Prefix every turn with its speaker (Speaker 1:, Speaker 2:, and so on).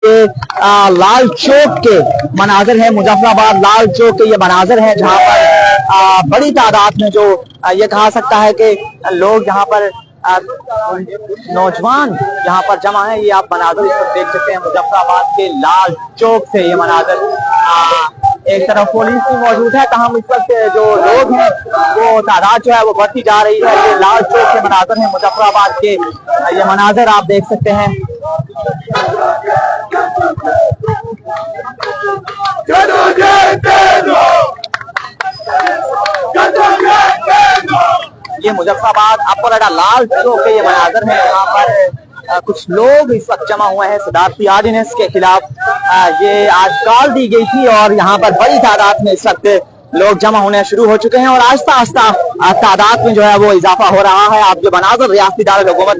Speaker 1: के लाल चौक के मनाजर है। मुजफ्फराबाद लाल चौक के ये मनाजर है जहाँ पर बड़ी तादाद में जो ये कहा सकता है कि लोग यहाँ पर नौजवान यहाँ पर जमा है। ये आप मनाजर इस वक्त देख सकते हैं मुजफ्फराबाद के लाल चौक से। ये मनाजर एक तरफ पुलिस भी मौजूद है, तमाम इस वक्त जो लोग हैं वो तादाद जो है वो बढ़ती जा रही है। ये लाल चौक के मनाजर है मुजफ्फराबाद के। ये मनाजर आप देख सकते हैं। ये मुजफ्फराबाद अपर अड्डा लाल चौक के ये मनाजर है। यहाँ पर कुछ लोग इस वक्त जमा हुए हैं सदारती ऑर्डिनेंस के खिलाफ। ये आज कॉल दी गई थी और यहाँ पर बड़ी तादाद में इस वक्त लोग जमा होने शुरू हो चुके हैं और आहिस्ता आहिस्ता तादाद में जो है वो इजाफा हो रहा है। आप जो मनाजर रियासती दारुल हुकूमत